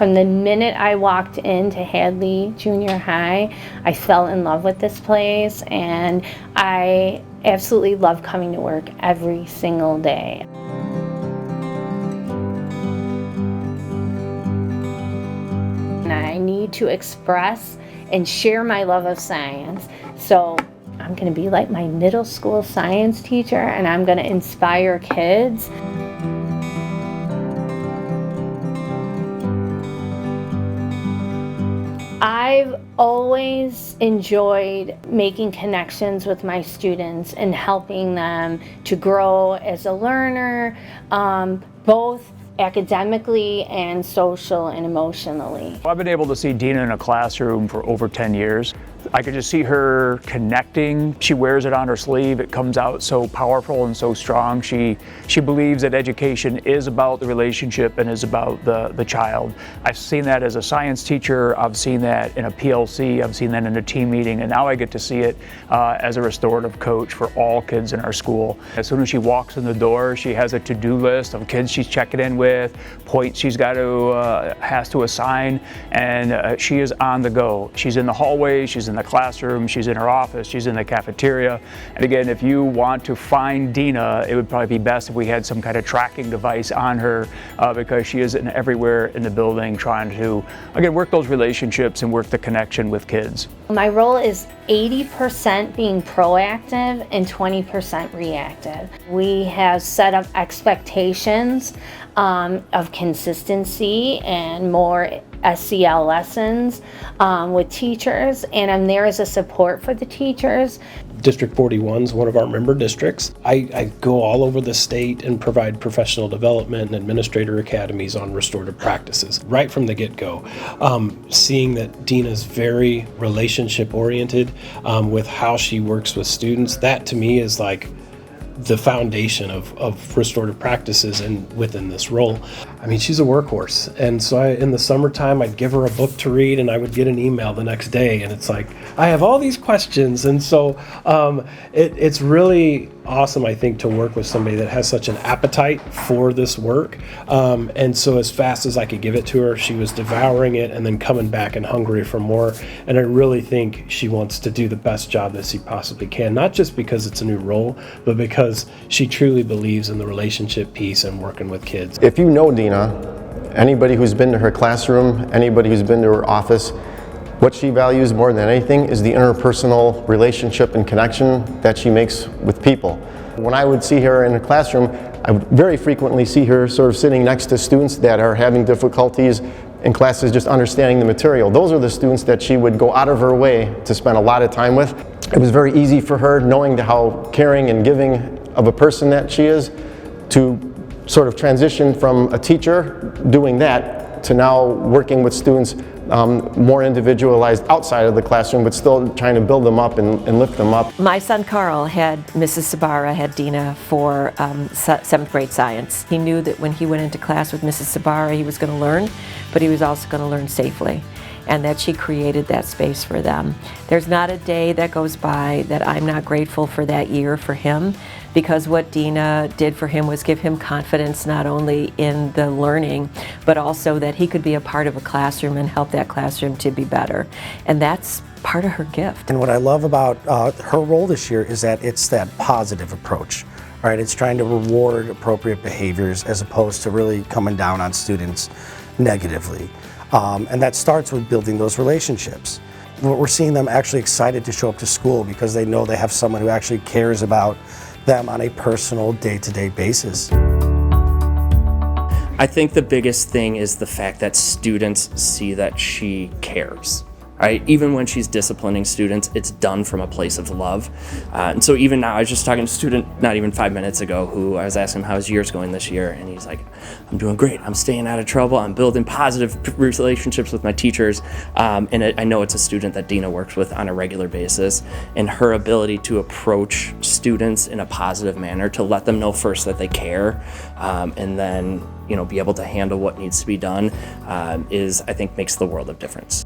From the minute I walked into Hadley Junior High, I fell in love with this place, and I absolutely love coming to work every single day. And I need to express and share my love of science. So I'm going to be like my middle school science teacher, and I'm going to inspire kids. I've always enjoyed making connections with my students and helping them to grow as a learner, both academically and social and emotionally. I've been able to see Dina in a classroom for over 10 years. I could just see her connecting. She wears it on her sleeve. It comes out so powerful and so strong. She believes that education is about the relationship and is about the child. I've seen that as a science teacher. I've seen that in a PLC. I've seen that in a team meeting. And now I get to see it as a restorative coach for all kids in our school. As soon as she walks in the door, she has a to-do list of kids she's checking in with, points she's got to, has to assign, and she is on the go. She's in the hallway, she's in the classroom, she's in her office, she's in the cafeteria. And again, if you want to find Dina, it would probably be best if we had some kind of tracking device on her because she is everywhere in the building trying to, again, work those relationships and work the connection with kids. My role is 80% being proactive and 20% reactive. We have set up expectations of consistency and more SEL lessons with teachers, and I'm there as a support for the teachers. District 41 is one of our member districts. I go all over the state and provide professional development and administrator academies on restorative practices right from the get-go. Seeing that Dina's very relationship oriented with how she works with students, that to me is like the foundation of restorative practices and within this role. I mean, she's a workhorse. And so in the summertime, I'd give her a book to read and I would get an email the next day. And it's like, I have all these questions. And so it's really awesome, I think, to work with somebody that has such an appetite for this work. And so as fast as I could give it to her, she was devouring it and then coming back and hungry for more. And I really think she wants to do the best job that she possibly can, not just because it's a new role, but because she truly believes in the relationship piece and working with kids. If you know Dina, anybody who's been to her classroom, anybody who's been to her office, what she values more than anything is the interpersonal relationship and connection that she makes with people. When I would see her in a classroom, I would very frequently see her sort of sitting next to students that are having difficulties in classes just understanding the material. Those are the students that she would go out of her way to spend a lot of time with. It was very easy for her, knowing how caring and giving of a person that she is, to sort of transition from a teacher doing that to now working with students more individualized outside of the classroom, but still trying to build them up and lift them up. My son Carl had Mrs. Sbarra, had Dina for 7th grade science. He knew that when he went into class with Mrs. Sbarra, he was going to learn, but he was also going to learn safely, and that she created that space for them. There's not a day that goes by that I'm not grateful for that year for him, because what Dina did for him was give him confidence not only in the learning, but also that he could be a part of a classroom and help that classroom to be better. And that's part of her gift. And what I love about her role this year is that it's that positive approach. Right? It's trying to reward appropriate behaviors as opposed to really coming down on students negatively. And that starts with building those relationships. We're seeing them actually excited to show up to school because they know they have someone who actually cares about them on a personal day-to-day basis. I think the biggest thing is the fact that students see that she cares. Right? Even when she's disciplining students, it's done from a place of love. And so even now, I was just talking to a student not even 5 minutes ago who I was asking him how his year's going this year, and he's like, I'm doing great. I'm staying out of trouble. I'm building positive relationships with my teachers. And I know it's a student that Dina works with on a regular basis, and her ability to approach students in a positive manner, to let them know first that they care, and then be able to handle what needs to be done, I think makes the world of difference.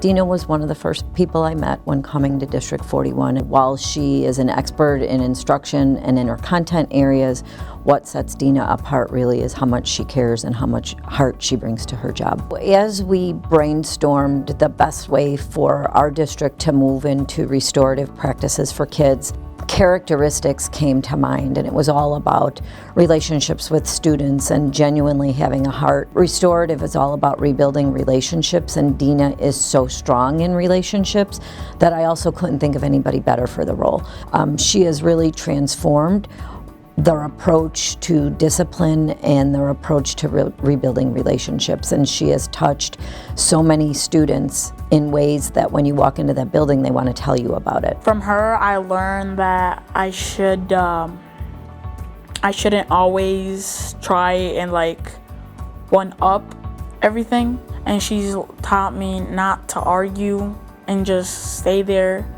Dina was one of the first people I met when coming to District 41. While she is an expert in instruction and in her content areas, what sets Dina apart really is how much she cares and how much heart she brings to her job. As we brainstormed the best way for our district to move into restorative practices for kids, characteristics came to mind, and it was all about relationships with students and genuinely having a heart. Restorative is all about rebuilding relationships, and Dina is so strong in relationships that I also couldn't think of anybody better for the role. She has really transformed their approach to discipline and their approach to rebuilding relationships, and she has touched so many students in ways that when you walk into that building they want to tell you about it. From her I learned that I shouldn't always try and like one up everything, and she's taught me not to argue and just stay there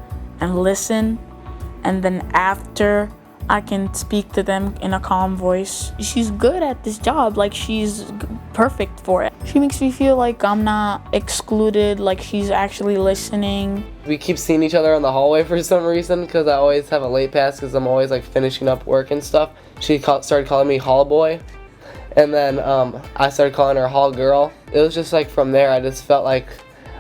and listen, and then after I can speak to them in a calm voice. She's good at this job, like she's perfect for it. She makes me feel like I'm not excluded, like she's actually listening. We keep seeing each other in the hallway for some reason because I always have a late pass because I'm always like finishing up work and stuff. She started calling me hall boy, and then I started calling her hall girl. It was just like from there I just felt like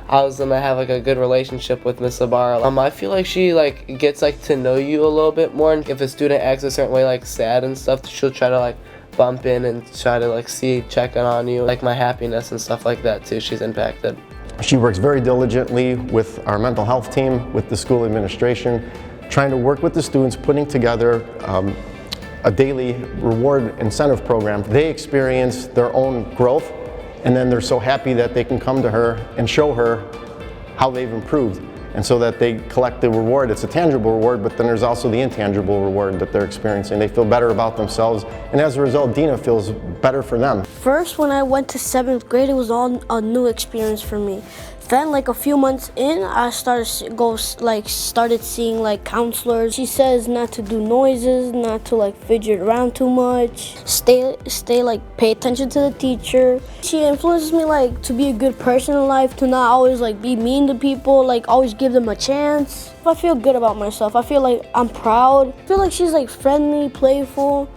I was gonna have like a good relationship with Miss Sbarra. I feel like she like gets like to know you a little bit more, and if a student acts a certain way, like sad and stuff, she'll try to like bump in and try to like check in on you, like my happiness and stuff like that too. She's impacted. She works very diligently with our mental health team, with the school administration, trying to work with the students, putting together a daily reward incentive program. They experience their own growth, and then they're so happy that they can come to her and show her how they've improved. And so that they collect the reward. It's a tangible reward, but then there's also the intangible reward that they're experiencing. They feel better about themselves, and as a result, Dina feels better for them. First, when I went to 7th grade, it was all a new experience for me. Then, like a few months in, I started seeing like counselors. She says not to do noises, not to like fidget around too much, stay like pay attention to the teacher. She influences me like to be a good person in life, to not always like be mean to people, like always give them a chance. I feel good about myself. I feel like I'm proud. I feel like she's like friendly, playful.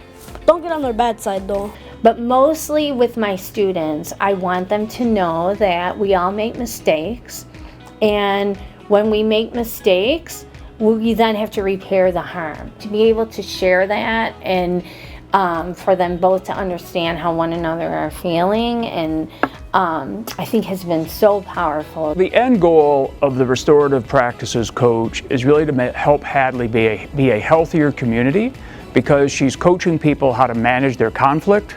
Don't get on their bad side though. But mostly with my students, I want them to know that we all make mistakes, and when we make mistakes, we then have to repair the harm. To be able to share that, and for them both to understand how one another are feeling, and I think has been so powerful. The end goal of the restorative practices coach is really to help Hadley be a healthier community, because she's coaching people how to manage their conflict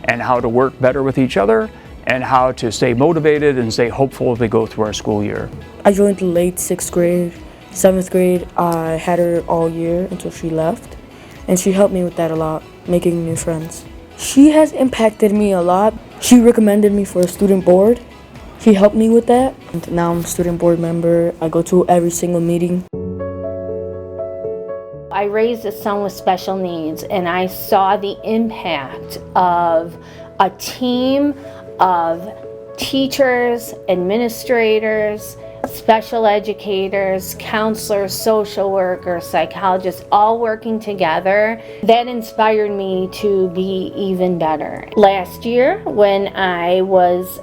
and how to work better with each other and how to stay motivated and stay hopeful as they go through our school year. I joined late 6th grade. 7th grade, I had her all year until she left, and she helped me with that a lot, making new friends. She has impacted me a lot. She recommended me for a student board. She helped me with that. And now I'm a student board member. I go to every single meeting. I raised a son with special needs, and I saw the impact of a team of teachers, administrators, special educators, counselors, social workers, psychologists, all working together. That inspired me to be even better. Last year, when I was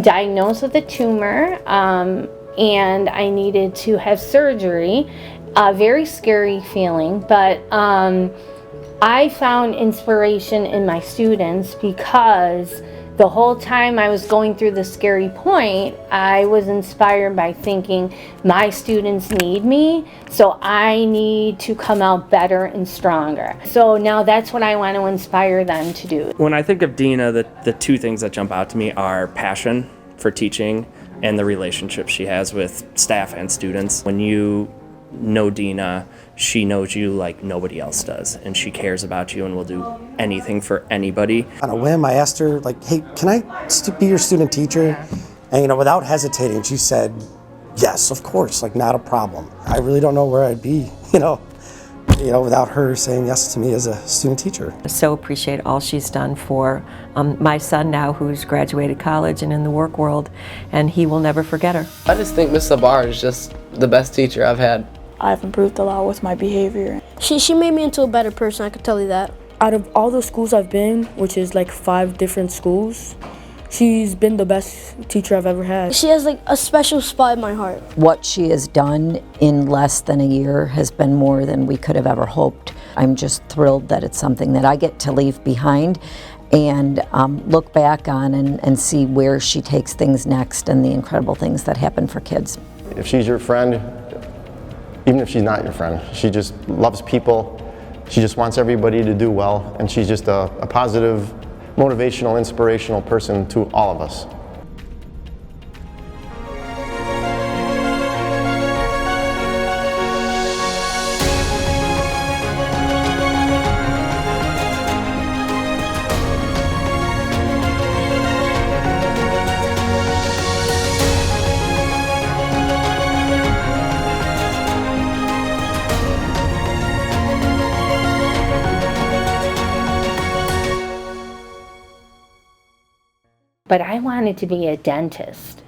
diagnosed with a tumor and I needed to have surgery, a very scary feeling, but I found inspiration in my students, because the whole time I was going through the scary point, I was inspired by thinking my students need me, so I need to come out better and stronger. So now that's what I want to inspire them to do. When I think of Dina, the two things that jump out to me are passion for teaching and the relationship she has with staff and students. When you know Dina, she knows you like nobody else does, and she cares about you and will do anything for anybody. On a whim, I asked her, like, hey, can I be your student teacher? And, without hesitating, she said, yes, of course, like, not a problem. I really don't know where I'd be, without her saying yes to me as a student teacher. So appreciate all she's done for my son now, who's graduated college and in the work world, and he will never forget her. I just think Miss Sbarra is just the best teacher I've had. I've improved a lot with my behavior. She made me into a better person, I could tell you that. Out of all the schools I've been, which is like 5 different schools, she's been the best teacher I've ever had. She has like a special spot in my heart. What she has done in less than a year has been more than we could have ever hoped. I'm just thrilled that it's something that I get to leave behind and look back on and see where she takes things next and the incredible things that happen for kids. If she's your friend, even if she's not your friend, she just loves people. She just wants everybody to do well, and she's just a positive, motivational, inspirational person to all of us. But I wanted to be a dentist.